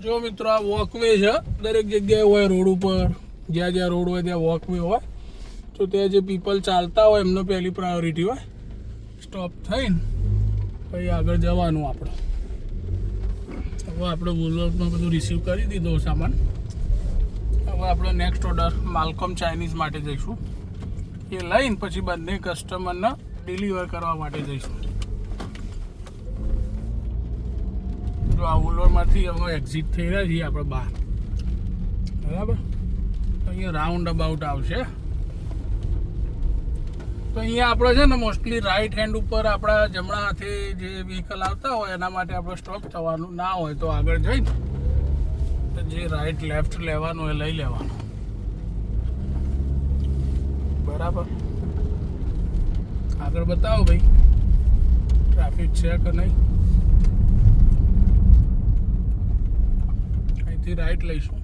જો મિત્રો આ વોકવે છે, દરેક જગ્યાએ હોય રોડ ઉપર, જ્યાં જ્યાં રોડ હોય ત્યાં વોકવે હોય, તો ત્યાં જે પીપલ ચાલતા હોય એમનો પહેલી પ્રાયોરિટી હોય. સ્ટોપ થઈને પછી આગળ જવાનું આપણે. હવે આપણે વોલવર્થમાં બધું રિસીવ કરી દીધો સામાન. હવે આપણે નેક્સ્ટ ઓર્ડર માલકોમ ચાઇનીઝ માટે જઈશું. એ લઈને પછી બંને કસ્ટમરને ડિલિવર કરવા માટે જઈશું. જો આ વોલવર્થમાંથી હવે એક્ઝિટ થઈ રહ્યા છીએ આપણે બહાર, બરાબર. અહીંયા રાઉન્ડ અબાઉટ આવશે. તો અહીંયા આપણે છે ને મોસ્ટલી રાઈટ હેન્ડ ઉપર આપણા જમણા હાથે જે વ્હીકલ આવતા હોય એના માટે આપણે સ્ટોપ થવાનું ના હોય તો આગળ જઈને જે રાઈટ લેફ્ટ લેવાનું એ લઈ લેવાનું, બરાબર. આગળ બતાવો ભાઈ ટ્રાફિક છે કે નહીં. અહીંથી રાઈટ લઈશું.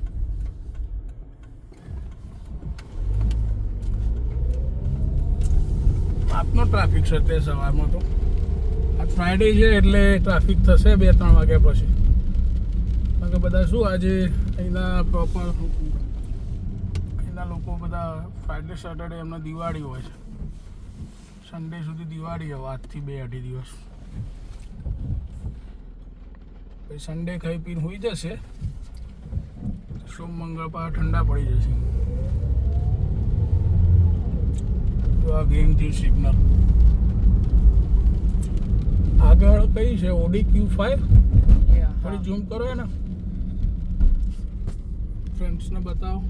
આપનો ટ્રાફિક છે તે સવારમાં તો આ ફ્રાઈડે છે એટલે ટ્રાફિક થશે 2-3 વાગ્યા પછી. કારણ કે બધા શું આજે અહીંના પ્રોપર અહીંના લોકો બધા ફ્રાઈડે સેટરડે એમને દિવાળી હોય છે. સન્ડે સુધી દિવાળી હવે આજથી 2-2.5 દિવસ. પછી સન્ડે ખાઈ પીને હોઈ જશે, સોમ મંગળ પાછા ઠંડા પડી જશે. તો આ ગ્રીન થી સિગ્નલ આગળ કઈ છે? Audi Q5. થોડી ઝૂમ કરો ને ફ્રેન્ડ્સને બતાવો.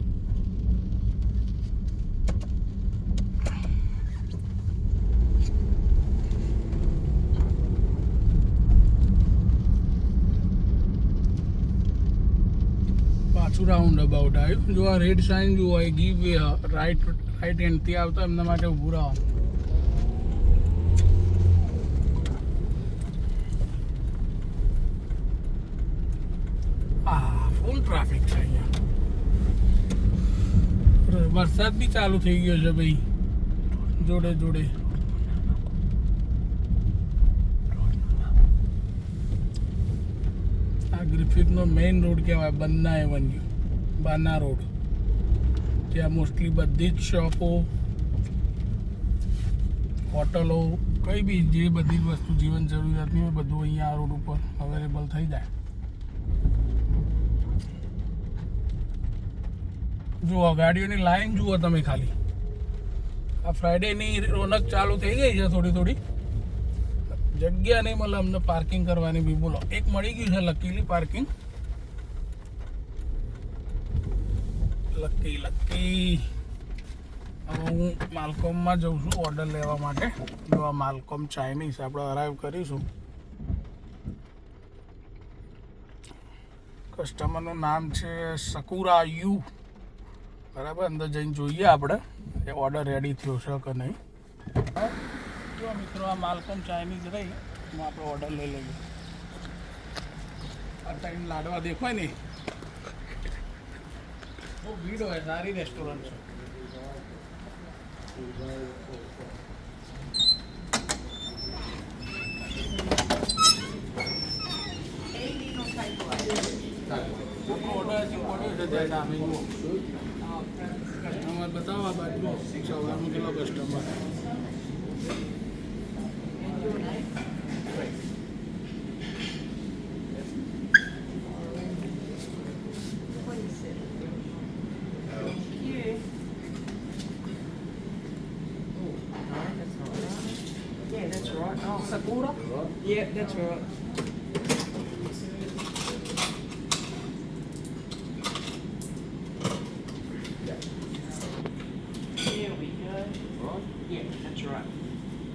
પાછું રાઉન્ડ અબાઉટ આવ્યું. જો આ રેડ સાઇન જો હોય ગીવ વે રાઈટ હેન્ડથી આવતા એમના માટે ઊભું રહો. ફૂલ ટ્રાફિક છે અહીંયા. વરસાદ બી ચાલુ થઈ ગયો છે ભાઈ જોડે જોડે. આ ગ્રિફિથનો મેઇન રોડ કહેવાય, બન્ના એવન્યુ, બાના રોડ. ત્યાં મોસ્ટલી બધી જ શોપો, હોટલો, કંઈ બી જે બધી જ વસ્તુ જીવન જરૂરિયાતની હોય બધું અહીંયા આ રોડ ઉપર અવેલેબલ થઈ જાય. જુઓ ગાડીઓની લાઈન જુઓ તમે ખાલી. આ ફ્રાઈડેની રોનક ચાલુ થઈ ગઈ છે થોડી થોડી. જગ્યા નહીં મળે અમને પાર્કિંગ કરવાની બી. બોલો એક મળી ગયું છે લકીલી પાર્કિંગ. લકી હવે હું માલકોમમાં જઉં છું ઓર્ડર લેવા માટે. જો આ માલકોમ ચાઇનીઝ આપણે અરાઈવ કરીશું. કસ્ટમરનું નામ છે સકુરા યુ, બરાબર. અંદર જઈને જોઈએ આપણે એ ઓર્ડર રેડી થયો છે કે નહીં. જો મિત્રો આ માલકોમ ચાઇનીઝ રહી હું આપણે ઓર્ડર લઈ લઈએ. આ ટાઈમ લાડવા દેખાય ને બહુ ભીડ હોય, સારી રેસ્ટોરન્ટ છે. ઓર્ડર પડ્યો છે ત્યાં સામે જુઓ. કસ્ટમર બતાવો આ બાજુ સવારનું કેટલો customer. Sakura? Yeah, that's right. There we go. Yeah, that's right.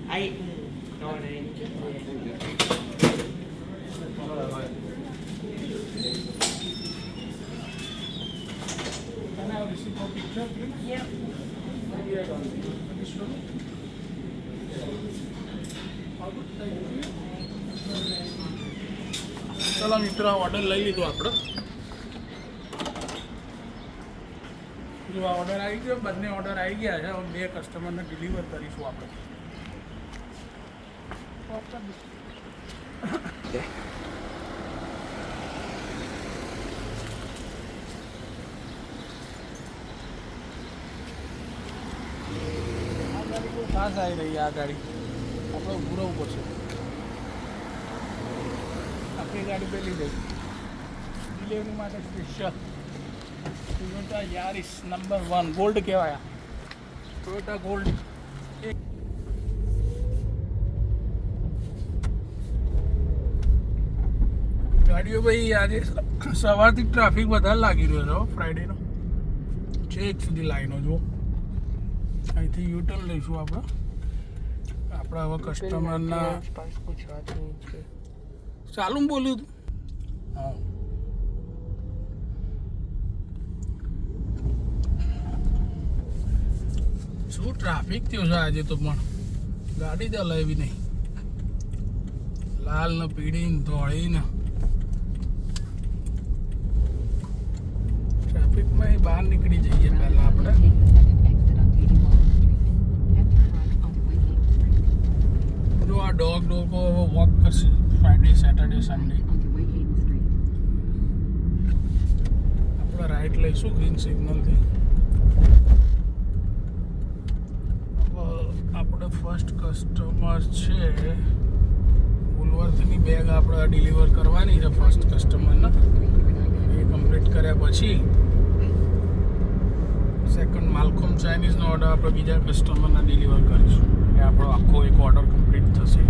8 and 19. Yeah. Can I have receipt for picture, please? Yep. ચલો મિત્રો ઓર્ડર લઈ લીધો આપણે. જો આ ઓર્ડર આવી ગયો, બંને ઓર્ડર આવી ગયા છે. હવે 2 કસ્ટમરને ડિલિવર કરીશું આપણે. ફાસ્ટ આવી રહી આ ગાડી, આપણે ઊભું રહેવું પડશે. આપણી ગાડી પેલી ગઈ ડિલિવરી માટે સ્પેશિયલ ટોયોટા યારિસ નંબર 1 ગોલ્ડ કહેવાય. Toyota gold. ગાડીઓ ભાઈ આજે સવારથી ટ્રાફિક વધારે લાગી રહ્યો છે ફ્રાઈડેનો. છેક સુધી લાઈનો જુઓ. અહીંથી યુટર્ન લઈશું આપણે. આપણે હવે કસ્ટમરના ચાલુ બોલ્યું હતું. હા, શું ટ્રાફિક થયો છે આજે તો, પણ ગાડી તો હલાવી નહીં. લાલ ને પીળી ને ધોળી ને ટ્રાફિકમાં બહાર નીકળી જઈએ પહેલા આપણે. જો આ ડોગ વોક કરશે ફ્રાઈડે સેટરડે સન્ડે. આપણે રાઈટ લઈશું ગ્રીન સિગ્નલથી. આપણે ફર્સ્ટ કસ્ટમર છે ગુલવર્થની બેગ આપણે ડિલિવર કરવાની છે ફર્સ્ટ કસ્ટમરને. એ કમ્પ્લીટ કર્યા પછી સેકન્ડ માલકોમ ચાઇનીઝનો ઓર્ડર આપણે બીજા કસ્ટમરને ડિલિવર કરીશું. એટલે આપણો આખો એક ઓર્ડર કમ્પ્લીટ થશે.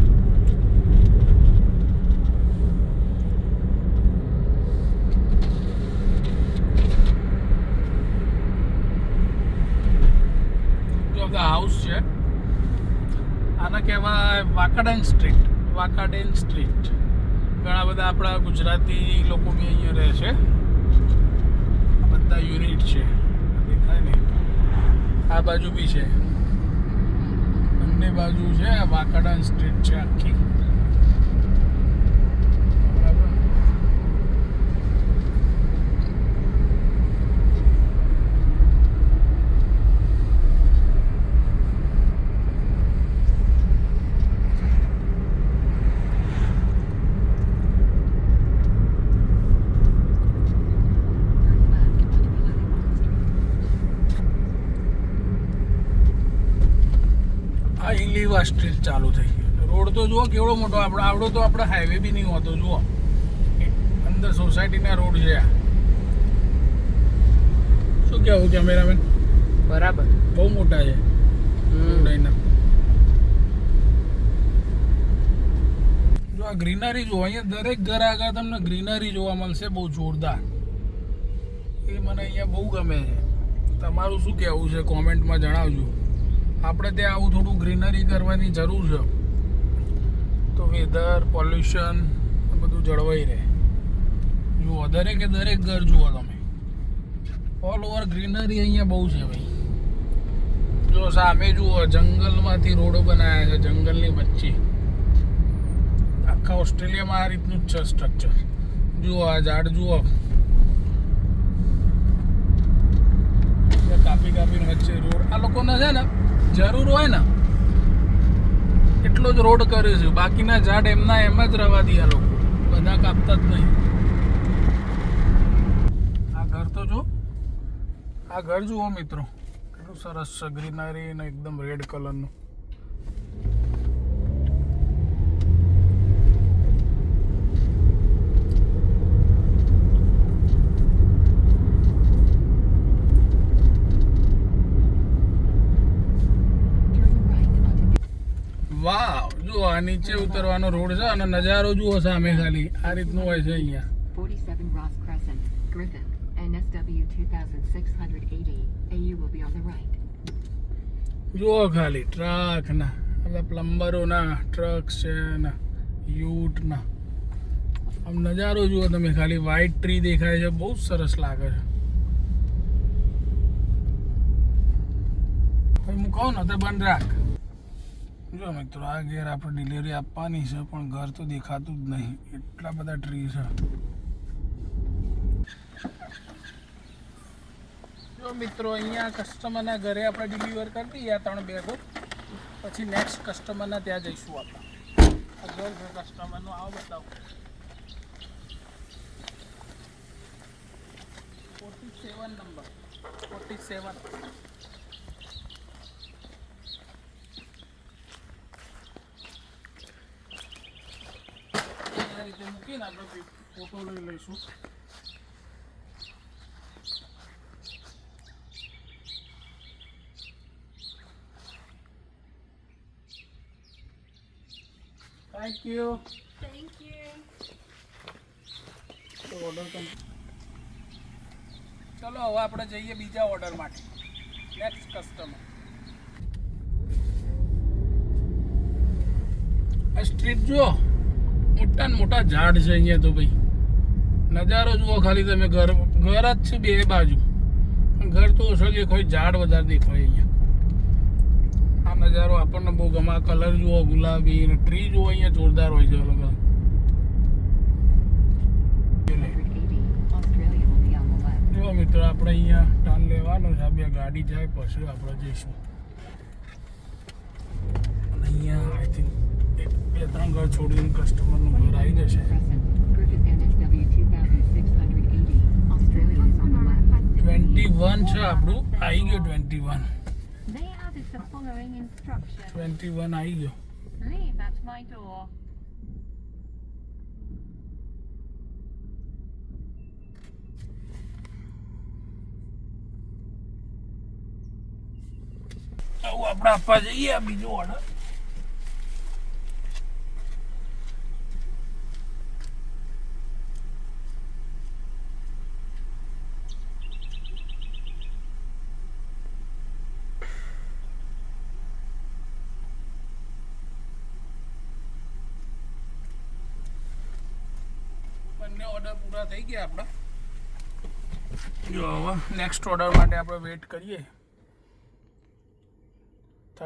જો હાઉસ છે આને કહેવાય વાકાડેન સ્ટ્રીટ. વાકાડેન સ્ટ્રીટ ઘણા બધા આપણા ગુજરાતી લોકો બી અહીંયા રહે છે. આ બધા યુનિટ છે દેખાય ને. આ બાજુ બી છે, બંને બાજુ છે. આ વાકાડેન સ્ટ્રીટ છે આખી. બરાબર. આ ઇલીવા સ્ટ્રીટ ચાલુ થઈ ગઈ. રોડ તો જુઓ કેવડો મોટો. આવડો તો આપણે હાઈવે બી નહીં હોતો. જુઓ અંદર સોસાયટીના રોડ છે આ. શું કહેવું કેમેરામેન? બરાબર, બહુ મોટા છે રોડ એના. જો આ ગ્રીનરી જુઓ. અહીંયા દરેક ઘર આગળ તમને ગ્રીનરી જોવા મળશે બહુ જોરદાર. એ મને અહીંયા બહુ ગમે છે. તમારું શું કહેવું છે કોમેન્ટમાં જણાવજો. આપણે ત્યાં આવું થોડું ગ્રીનરી કરવાની જરૂર છે તો વેધર પોલ્યુશન બધું જળવાઈ રહે. જુઓ દરેકે દરેક ઘર જુઓ તમે, ઓલ ઓવર ગ્રીનરી અહીંયા બહુ છે ભાઈ. જો સામે જુઓ જંગલમાંથી રોડો બનાવ્યા છે, જંગલની વચ્ચે. આખા ઓસ્ટ્રેલિયામાં આ રીતનું જ છે સ્ટ્રક્ચર. જુઓ આ ઝાડ જુઓ, કાપી કાપીને વચ્ચે રોડ. આ લોકોને છે ને જરૂર હોય ને એટલો જ રોડ કરે છે. બાકીના ઝાડ એમના એમ જ રવા દે આ લોકો, બધા કાપતા જ નહીં. આ ઘર તો જો, આ ઘર જુઓ મિત્રો કેટલું સરસ છે. ગ્રીનરી ને એકદમ રેડ કલરનું. વાવ, જુઓ આ નીચે ઉતરવાનો રોડ છે અને નજારો જુઓ સામે ખાલી આ રીતનું હોય છે અહીંયા. 47 Ross Crescent, Griffith, NSW 2680. AU will be on the right. જુઓ ખાલી ટ્રક ના બધા પ્લમ્બરોના ટ્રક છે ને યુટના. આમ નજારો જુઓ તમે ખાલી. વ્હાઈટ ટ્રી દેખાય છે, બહુ સરસ લાગે છે. ભાઈ હું કહું ને તો બંધ રાખ. જો મિત્રો આ ઘેર આપણે ડિલિવરી આપવાની છે પણ ઘર તો દેખાતું જ નહીં, એટલા બધા ટ્રી છે. જો મિત્રો અહીંયા કસ્ટમરના ઘરે આપણે ડિલિવર કરી દઈએ આ 3 બેગો. પછી નેક્સ્ટ કસ્ટમરના ત્યાં જઈશું આપણે. આ ઘર છે કસ્ટમરનું. આવો બતાવો. 47 નંબર 47. મૂકીને આપણે ફોટો લઈ લઈશું. Thank you. Thank you. Order ચલો હવે આપણે જઈએ બીજા ઓર્ડર માટે. Next customer. આ સ્ટ્રીટ જુઓ, મોટા ને મોટા ઝાડ છે અહીંયા તો ભાઈ. નજારો જુઓ ખાલી તમે. ઘર જ છે બે બાજુ. ઘર તો ઓછો દેખાય, ઝાડ વધારે દેખાય અહીંયા. આ નજારો આપણને બહુ ગમે. આ કલર જુઓ ગુલાબી, અને ટ્રી જુઓ અહીંયા જોરદાર હોય છે. અલગ 180, Australia will be on the left. જો મિત્રો આપણે અહીંયા ટર્ન લેવાનો છે. આ બે ગાડી જાય પછી આપણે જઈશું. અને અહીંયા આઈ થિંક બે ત્રણ ઘર છોડીને કસ્ટમરનું ઘર આવી જશે. Crescent, Griffith NSW 2680. Australia is on the left. 21 છે આપણું. આવી ગયો 21. They added the following instructions. 21 આવી ગયો. Leave at my door. આવું આપણે આપવા જઈએ આ બીજો ઓર્ડર. બંને ઓર્ડર પૂરા થઈ ગયા આપણા. જો હવે નેક્સ્ટ ઓર્ડર માટે આપણે વેઇટ કરીએ.